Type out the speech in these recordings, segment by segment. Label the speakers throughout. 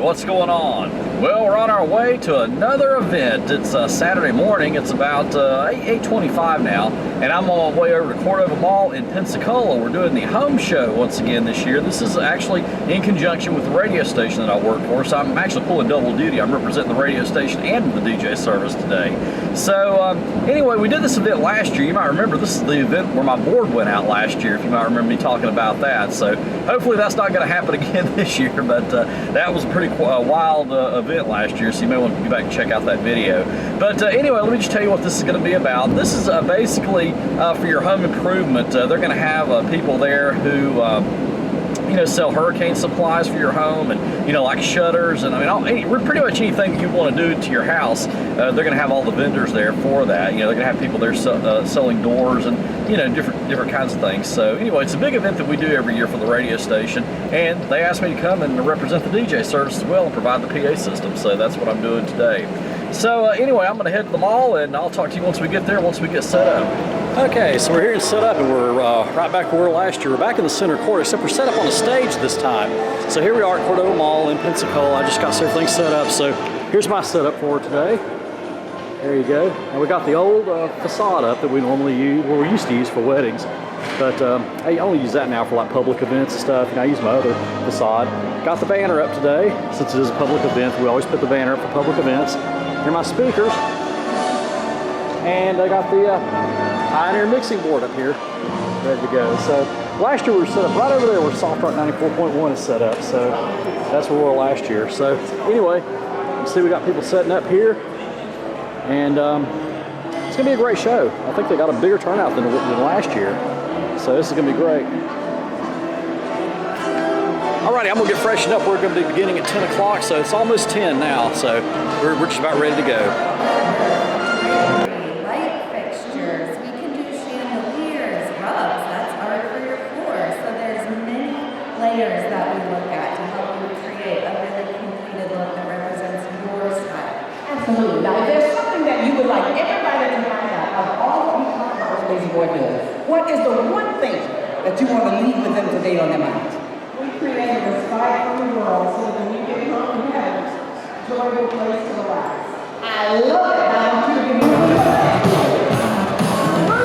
Speaker 1: what's going on? Well, we're on our way to another event. It's Saturday morning. It's about 8:25 now, and I'm on my way over to Cordova Mall in Pensacola. We're doing the home show once again this year. This is actually in conjunction with the radio station that I work for, so I'm actually pulling double duty. I'm representing the radio station and the DJ service today. So anyway, we did this event last year. You might remember this is the event where my board went out last year, if you might remember me talking about that. So hopefully that's not going to happen again this year, but that was a pretty wild event last year, so you may want to go back and check out that video. But anyway, let me just tell you what this is going to be about. This is basically for your home improvement. They're going to have people there who sell hurricane supplies for your home, and like shutters, and pretty much anything that you want to do to your house. They're going to have all the vendors there for that. They're going to have people there selling doors and different kinds of things. So anyway, it's a big event that we do every year for the radio station, and they asked me to come and represent the DJ service as well and provide the PA system. So that's what I'm doing today. So anyway, I'm going to head to the mall, and I'll talk to you once we get there, once we get set up. Okay, so we're here and set up, and we're right back where we were last year. We're back in the center court, except we're set up on a stage this time. So here we are at Cordova Mall in Pensacola. I just got everything set up. So here's my setup for today. There you go. And we got the old facade up that we normally use, we used to use for weddings. But I only use that now for like public events and stuff. I use my other facade. Got the banner up today. Since it is a public event, we always put the banner up for public events. Here are my speakers. And I got the Pioneer mixing board up here, ready to go. So last year we were set up right over there where Soft Rock 94.1 is set up. So that's where we were last year. So anyway, you see we got people setting up here, and it's gonna be a great show. I think they got a bigger turnout than last year. So this is gonna be great. Alrighty, I'm gonna get freshened up. We're gonna be beginning at 10 o'clock, so it's almost 10 now. So we're just about ready to go.
Speaker 2: Layers that we look at to help you create a really completed look that represents your style.
Speaker 3: Absolutely. Now, if there's something that you would like everybody to find out of all that we talk about what Lazy Boy does, what is the one thing that you want to leave with them today on their minds?
Speaker 4: We created a spot on the world so that when you get home you have a joyful place to relax.
Speaker 3: I love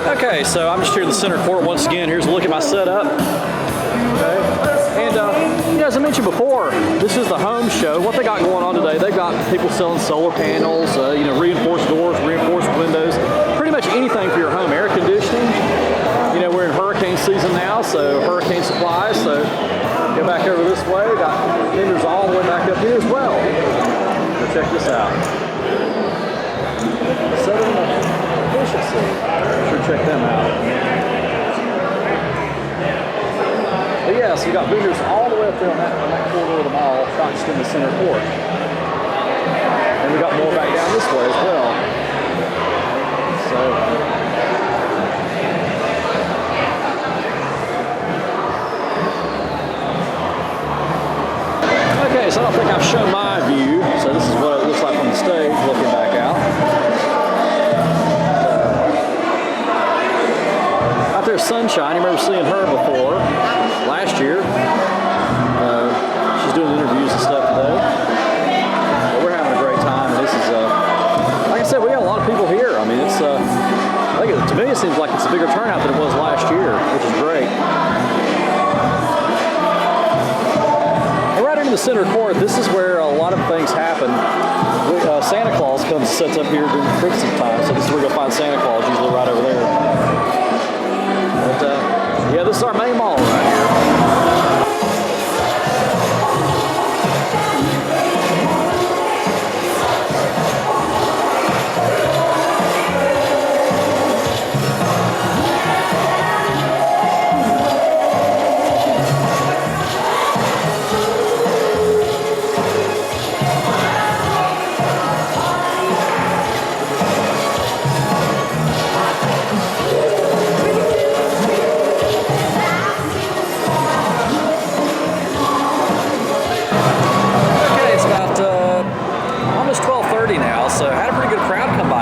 Speaker 3: it.
Speaker 1: Okay, so I'm just here in the center court once again. Here's a look at my setup. Okay. And as I mentioned before, this is the home show. What they got going on today, they've got people selling solar panels, reinforced doors, reinforced windows, pretty much anything for your home. Air conditioning. We're in hurricane season now, so hurricane supplies. So go back over this way. Got vendors all the way back up here as well. So check this out. Southern Efficiency. Sure, check them out. But yeah, so you got vendors all the way up there on that corridor of the mall, not just in the center court. And we got more back down this way as well. Okay, so I don't think I've shown my view. So this is what it looks like on the stage, looking back out. Out there's Sunshine. You remember seeing her before last year. She's doing interviews and stuff today. But we're having a great time. And this is, like I said, we got a lot of people here. I mean, it's, to me, it seems like it's a bigger turnout than it was last year, which is great. And right into the center court, this is where a lot of things happen. Santa Claus comes and sits up here during Christmas time, so this is where you'll find Santa Claus, usually right over there. But, yeah, this is our main mall right here.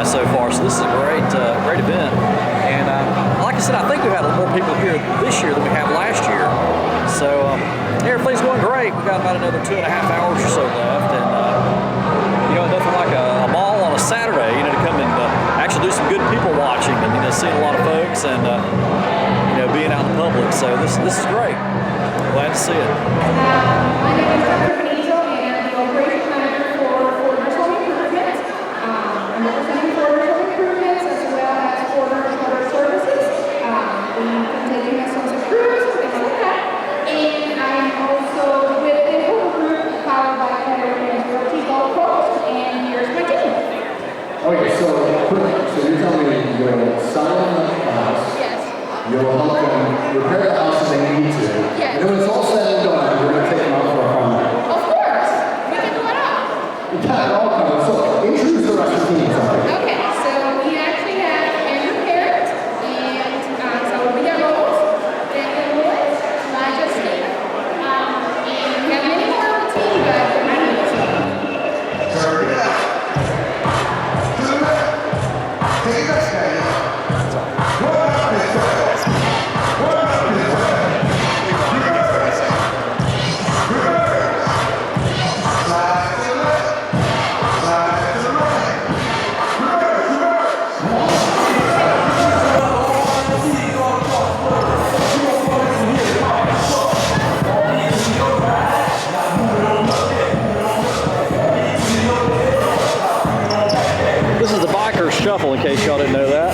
Speaker 1: So far, so this is a great event, and like I said, I think we've had a little more people here this year than we have last year. So everything's going great. We've got about another 2.5 hours or so left, see it.
Speaker 4: My name is Dr. Benito, and I'm the operations manager for Forders Home Improvement. I'm representing Forders Home Improvement as well as Forders Motor Services. We can take you on some cruise and things like that. And I'm also with the whole group powered by Federal Realty Golf Course, and here's my team.
Speaker 5: Okay, so you're telling me you'll sell them the house,
Speaker 4: Yes.
Speaker 5: you'll help them repair the house if they need to,
Speaker 4: Yes.
Speaker 5: and then when it's all said and done, you're going to take them out for a fun night.
Speaker 4: Of course. We can do it all.
Speaker 5: Yeah, it all comes. So introduce the rest of the team.
Speaker 4: Okay, so we actually have Andrew Parrott, and so we have Rose, Brandon Lewis, Elijah Steve, and we have many more on the team, but I need to.
Speaker 1: This is the Biker Shuffle, in case y'all didn't know that.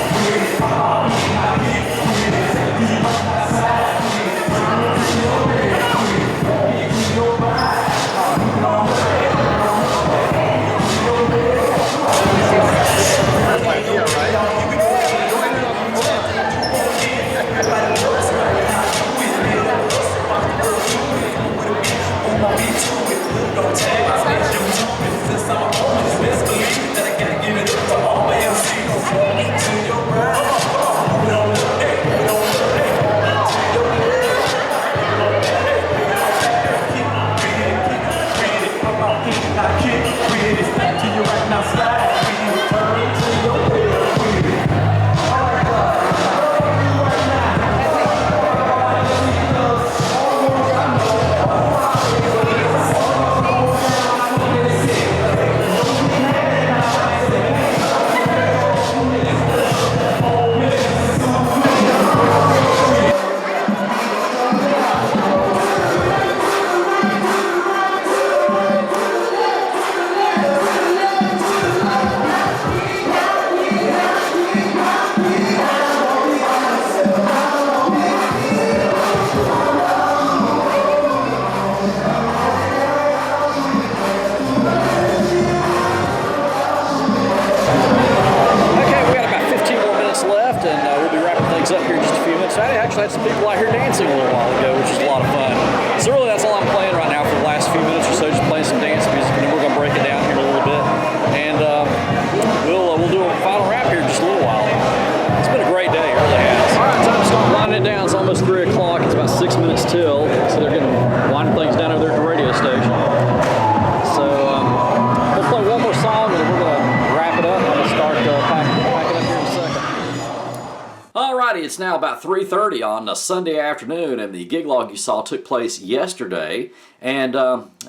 Speaker 1: Up here in just a few minutes. I actually had some people out here dancing a little while ago, which is a lot of fun. So really that's all I'm playing right now for the last few minutes or so, just playing some dance music, and then we're going to break it down here in a little bit. And we'll do a final wrap here in just a little while. It's been a great day, it really has. All right, time to start winding it down. It's almost 3 o'clock. It's about 6 minutes till. So they're going to wind things down over there at the radio station. So we'll play one more song, and then we're going to wrap it up. I'm going to start packing up here in a second. Alrighty, it's now about 3:30 on a Sunday afternoon, and the gig log you saw took place yesterday. And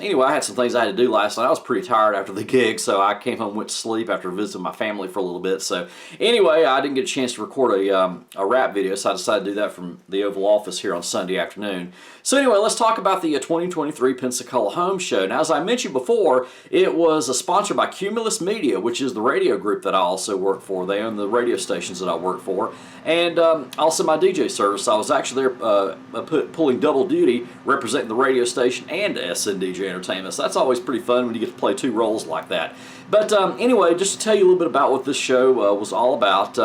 Speaker 1: anyway, I had some things I had to do last night. I was pretty tired after the gig, so I came home and went to sleep after visiting my family for a little bit. So anyway, I didn't get a chance to record a rap video, so I decided to do that from the Oval Office here on Sunday afternoon. So anyway, let's talk about the 2023 Pensacola Home Show. Now, as I mentioned before, it was sponsored by Cumulus Media, which is the radio group that I also work for. They own the radio stations that I work for, and also my DJ service. I was actually there pulling double duty, representing the radio station and SNDJ Entertainment. So that's always pretty fun when you get to play two roles like that. But anyway, just to tell you a little bit about what this show was all about.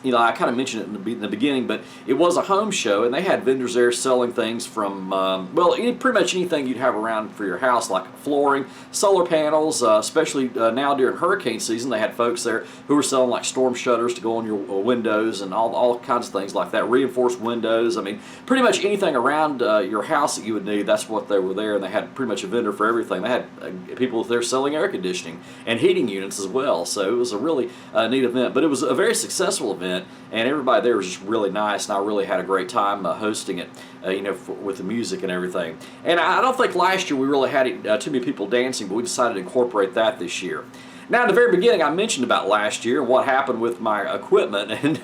Speaker 1: You know, I kind of mentioned it in the beginning, but it was a home show, and they had vendors there selling things from, well, pretty much anything you'd have around for your house, like flooring, solar panels, especially now during hurricane season. They had folks there who were selling like storm shutters to go on your windows and all kinds of things like that, reinforced windows. I mean, pretty much anything around your house that you would need, that's what they were there, and they had pretty much a vendor for everything. They had people there selling air conditioning and heating units as well, so it was a really neat event, but it was a very successful event. And everybody there was just really nice, and I really had a great time hosting it, you know, with the music and everything. And I don't think last year we really had too many people dancing, but we decided to incorporate that this year. Now, in the very beginning, I mentioned about last year and what happened with my equipment, and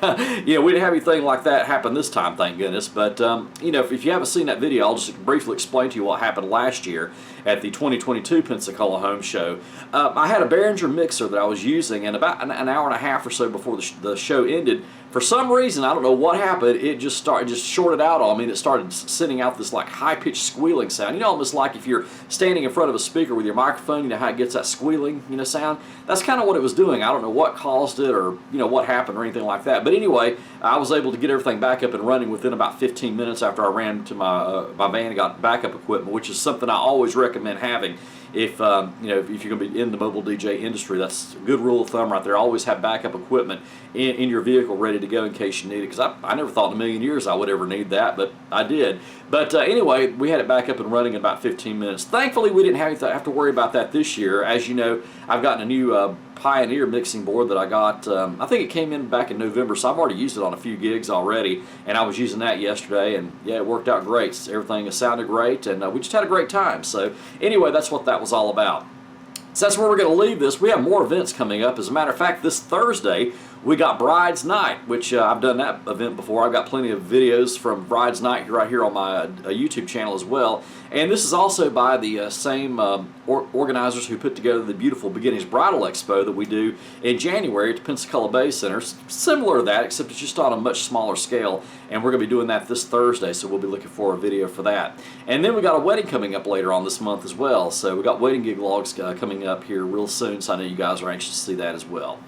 Speaker 1: you know, we didn't have anything like that happen this time, thank goodness. But you know, if you haven't seen that video, I'll just briefly explain to you what happened last year at the 2022 Pensacola Home Show. I had a Behringer mixer that I was using, and about an hour and a half or so before the show ended, for some reason, I don't know what happened, it just shorted out on me, and it started sending out this like high-pitched squealing sound. You know, almost like if you're standing in front of a speaker with your microphone, you know how it gets that squealing, you know, sound? That's kind of what it was doing. I don't know what caused it, or you know what happened or anything like that. But anyway, I was able to get everything back up and running within about 15 minutes after I ran to my van and got backup equipment, which is something I always recommend having. If you know, if you're going to be in the mobile DJ industry, that's a good rule of thumb right there. Always have backup equipment in your vehicle ready to go in case you need it. Because I never thought in a million years I would ever need that, but I did. But anyway, we had it back up and running in about 15 minutes. Thankfully, we didn't have to worry about that this year. As you know, I've gotten a new Pioneer mixing board that I got. I think it came in back in November, so I've already used it on a few gigs already, and I was using that yesterday, and yeah, it worked out great. Everything sounded great, and we just had a great time. So anyway, that's what that was all about. So that's where we're going to leave this. We have more events coming up. As a matter of fact, this Thursday we got Bride's Night, which I've done that event before. I've got plenty of videos from Bride's Night right here on my YouTube channel as well. And this is also by the same organizers who put together the beautiful Beginnings Bridal Expo that we do in January at the Pensacola Bay Center. Similar to that, except it's just on a much smaller scale. And we're going to be doing that this Thursday, so we'll be looking for a video for that. And then we got a wedding coming up later on this month as well. So we got wedding gig logs coming up here real soon, so I know you guys are anxious to see that as well.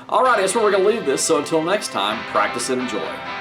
Speaker 1: Alright, that's where we're going to leave this, so until next time, practice and enjoy.